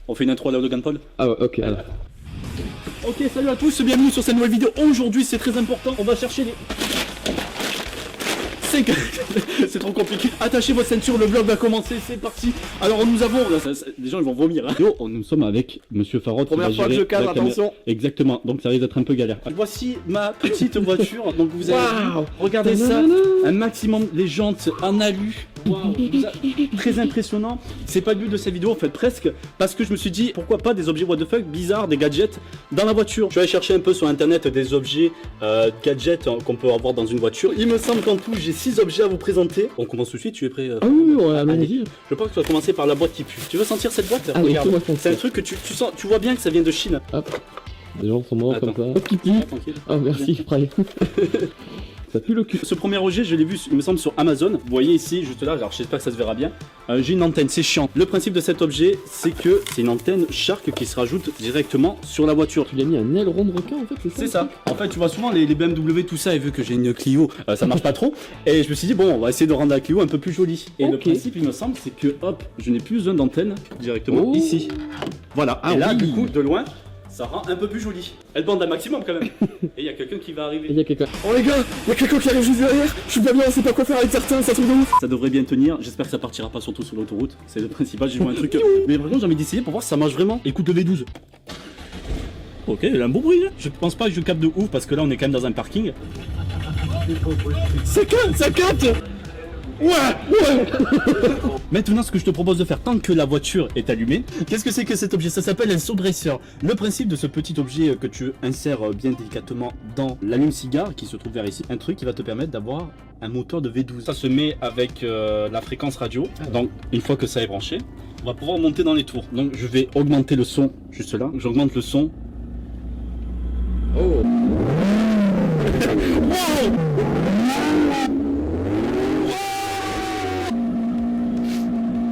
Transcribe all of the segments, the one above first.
On fait une intro à la Logan Paul. Ah ouais, ok, alors. Ok, salut à tous, bienvenue sur cette nouvelle vidéo. Aujourd'hui, c'est très important, on va chercher les... 5... c'est trop compliqué. Attachez votre ceinture, le vlog va commencer, c'est parti. Alors nous avons... les gens ils vont vomir. Hein. Yo, nous sommes avec Monsieur Farod. Première fois que je cadre, attention. Exactement, donc ça risque d'être un peu galère. Voici ma petite voiture, donc vous avez Wow. vu, regardez ça, un maximum les jantes en alu. Wow, très impressionnant. C'est pas le but de cette vidéo en fait, presque, parce que je me suis dit pourquoi pas des objets what the fuck bizarres, des gadgets dans la voiture. Je suis allé chercher un peu sur internet des objets gadgets qu'on peut avoir dans une voiture. Il me semble qu'en tout j'ai 6 objets à vous présenter. On commence tout de suite, tu es prêt? Ah oui, ouais, allez-y. Je pense que tu vas commencer par la boîte qui pue. Tu veux sentir cette boîte? Ah oui, regarde, c'est un truc que tu sens, tu vois bien que ça vient de Chine. Hop. Les gens sont morts Attends. comme ça. Hop, qui pue. Tranquille. Ah merci, Prime. Ça pue le cul. Ce premier objet, je l'ai vu, il me semble, sur Amazon. Vous voyez ici, juste là, alors j'espère que ça se verra bien. J'ai une antenne, c'est chiant. Le principe de cet objet, c'est que c'est une antenne Shark qui se rajoute directement sur la voiture. Tu lui as mis un aileron de requin en fait, C'est ça. En fait, tu vois souvent les BMW, tout ça, et vu que j'ai une Clio, ça marche pas trop. Et je me suis dit, bon, on va essayer de rendre la Clio un peu plus jolie. Et le principe, il me semble, c'est que, hop, je n'ai plus besoin d'antenne directement ici. Voilà. Et là, du coup, de loin, ça rend un peu plus joli. Elle bande un maximum quand même. Et il y a quelqu'un qui va arriver. Il y a quelqu'un. Oh les gars, il y a quelqu'un qui arrive juste derrière. Je suis pas bien, on sait pas quoi faire avec certains, ça truc de ouf. Ça devrait bien tenir, j'espère que ça partira pas surtout sur l'autoroute. C'est le principal, j'ai joué un truc. Mais par contre, j'ai envie d'essayer pour voir si ça marche vraiment. Écoute le V12. Ok, il a un beau bruit là. Je pense pas que je capte de ouf parce que là on est quand même dans un parking. Ça capte. Ouais. Maintenant, ce que je te propose de faire, tant que la voiture est allumée, qu'est-ce que c'est que cet objet? Ça s'appelle un sobresseur. Le principe de ce petit objet que tu insères bien délicatement dans l'allume-cigare qui se trouve vers ici, un truc qui va te permettre d'avoir un moteur de V12. Ça se met avec la fréquence radio. Donc, une fois que ça est branché, on va pouvoir monter dans les tours. Donc, je vais augmenter le son juste là. J'augmente le son. Oh.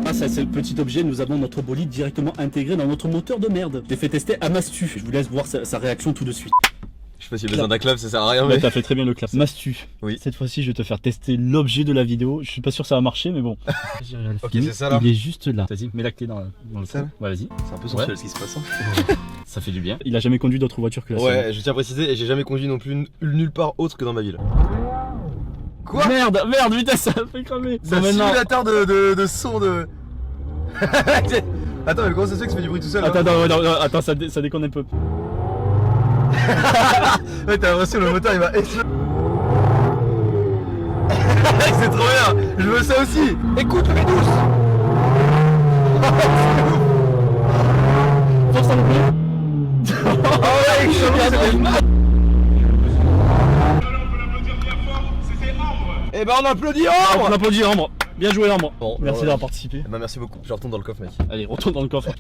Grâce à ce petit objet, nous avons notre bolide directement intégré dans notre moteur de merde. Je l'ai fait tester à Mastu. Je vous laisse voir sa réaction tout de suite. Je sais pas s'il y a besoin d'un clap, ça sert à rien. Ouais, Mais... t'as fait très bien le clap. Mastu. Oui. Cette fois-ci, je vais te faire tester l'objet de la vidéo. Je suis pas sûr que ça va marcher, mais bon. Ok, c'est ça là. Il est juste là. Vas-y, mets la clé dans le Ça trou. Ouais, vas-y. C'est un peu sensuel ce qui se passe. Hein. Ça fait du bien. Il a jamais conduit d'autre voiture que la sienne. Ouais, je tiens à préciser, et j'ai jamais conduit non plus nulle part autre que dans ma ville. Quoi? Merde, putain, ça a fait cramer. C'est un simulateur de son de... Attends, mais comment ça se fait que ça fait du bruit tout seul? Attends, ça déconne un peu. Ouais, t'as l'impression que le moteur il va exploser. C'est trop bien. Je veux ça aussi. Écoute le V12. Force à le Oh ouais, je Et ben on applaudit Ambre. On applaudit Ambre. Bien joué Ambre. Bon, merci ouais. d'avoir participé. Bah merci beaucoup, je retourne dans le coffre mec. Allez, retourne dans le coffre.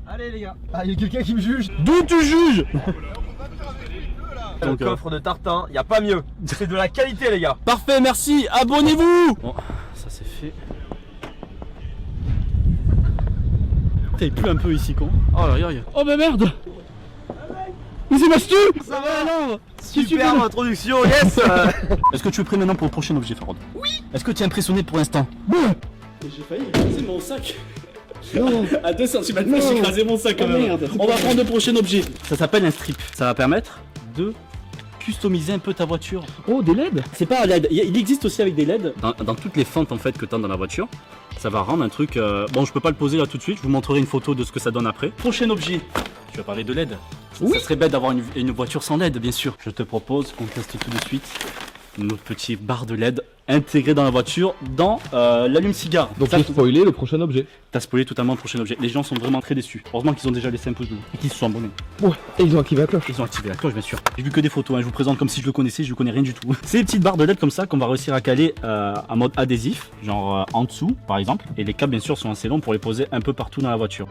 Allez les gars. Ah, il y a quelqu'un qui me juge. D'où tu juges? Le Donc, coffre de tartin, y a pas mieux. C'est de la qualité les gars. Parfait, merci, abonnez-vous. Bon, ça c'est fait. T'as plu un peu ici con. Oh là là. Oh bah merde. Mais c'est Mastu. Ça va alors? Super introduction, yes. Est-ce que tu es prêt maintenant pour le prochain objet, Farod? Oui. Est-ce que tu es impressionné pour l'instant? J'ai failli écraser mon sac. Non. À 2 cm, j'ai écrasé mon sac quand même. Merde. On va prendre le prochain objet. Ça s'appelle un strip. Ça va permettre de customiser un peu ta voiture. Oh, des LED. C'est pas LED, il existe aussi avec des LED dans toutes les fentes en fait que tu as dans la voiture. Ça va rendre un truc. Bon, je peux pas le poser là tout de suite, je vous montrerai une photo de ce que ça donne après. Prochain objet. Tu vas parler de LED. Oui. Ça serait bête d'avoir une voiture sans LED, bien sûr. Je te propose qu'on teste tout de suite notre petit bar de LED intégré dans la voiture, dans l'allume-cigare. Donc ça, j'ai spoilé le prochain objet. t'as spoilé totalement le prochain objet. Les gens sont vraiment très déçus. Heureusement qu'ils ont déjà laissé un pouce bleu et qu'ils se sont abonnés. Ouais. Et ils ont activé la cloche. Ils ont activé la cloche, bien sûr. J'ai vu que des photos, hein. Je vous présente comme si je le connaissais, je connais rien du tout. C'est des petites barres de LED comme ça qu'on va réussir à caler en mode adhésif, genre en dessous par exemple. Et les câbles bien sûr sont assez longs pour les poser un peu partout dans la voiture.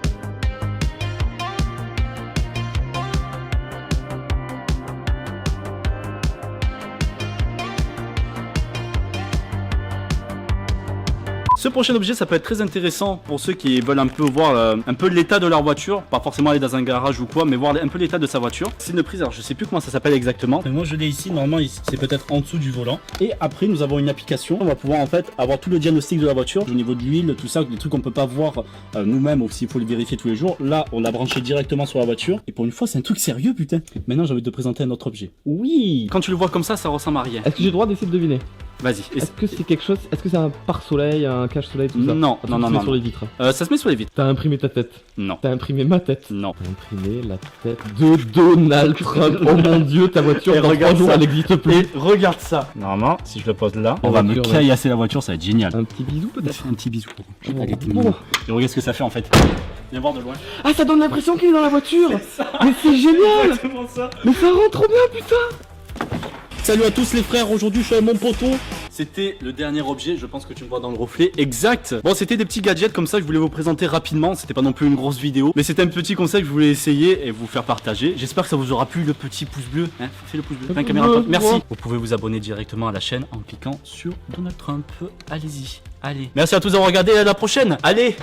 Ce prochain objet, ça peut être très intéressant pour ceux qui veulent un peu voir un peu l'état de leur voiture, pas forcément aller dans un garage ou quoi, mais voir un peu l'état de sa voiture. C'est une prise, alors je sais plus comment ça s'appelle exactement. Mais moi je l'ai ici, normalement c'est peut-être en dessous du volant. Et après nous avons une application, on va pouvoir en fait avoir tout le diagnostic de la voiture, au niveau de l'huile, tout ça, des trucs qu'on peut pas voir nous-mêmes ou s'il faut le vérifier tous les jours. Là on l'a branché directement sur la voiture. Et pour une fois c'est un truc sérieux putain. Maintenant j'ai envie de te présenter un autre objet. Oui. Quand tu le vois comme ça ressemble à rien. Est-ce que j'ai le droit d'essayer de deviner? Vas-y. Est-ce que c'est quelque chose? Est-ce que c'est un pare-soleil, un cache-soleil, tout ça? Non, Un truc non, qui non, se met non. sur les vitres. Ça se met sur les vitres. T'as imprimé ta tête. Non. T'as imprimé ma tête. Non. T'as imprimé la tête de Donald Trump. Oh mon dieu, ta voiture Et dans regarde 3 jours ça. elle n'existe plus. Et regarde ça. Normalement, si je le pose là, on La va me voiture, caillasser la voiture, ça va être génial. Un petit bisou peut-être. Un petit bisou. Oh. Allez, t'es mignon. Et regarde ce que ça fait en fait. Viens voir de loin. Ah, ça donne l'impression qu'il est dans la voiture. Mais c'est génial. Exactement ça. Mais ça rend trop bien, putain. Salut à tous les frères, aujourd'hui je suis avec mon poteau. C'était le dernier objet, je pense que tu me vois dans le reflet. Exact. Bon, c'était des petits gadgets comme ça que je voulais vous présenter rapidement. C'était pas non plus une grosse vidéo, mais c'était un petit conseil que je voulais essayer et vous faire partager. J'espère que ça vous aura plu, le petit pouce bleu. Hein, fais le pouce bleu. Enfin, caméra, merci. Vous pouvez vous abonner directement à la chaîne en cliquant sur Donald Trump. Allez-y. Allez. Merci à tous d'avoir regardé. À la prochaine. Allez.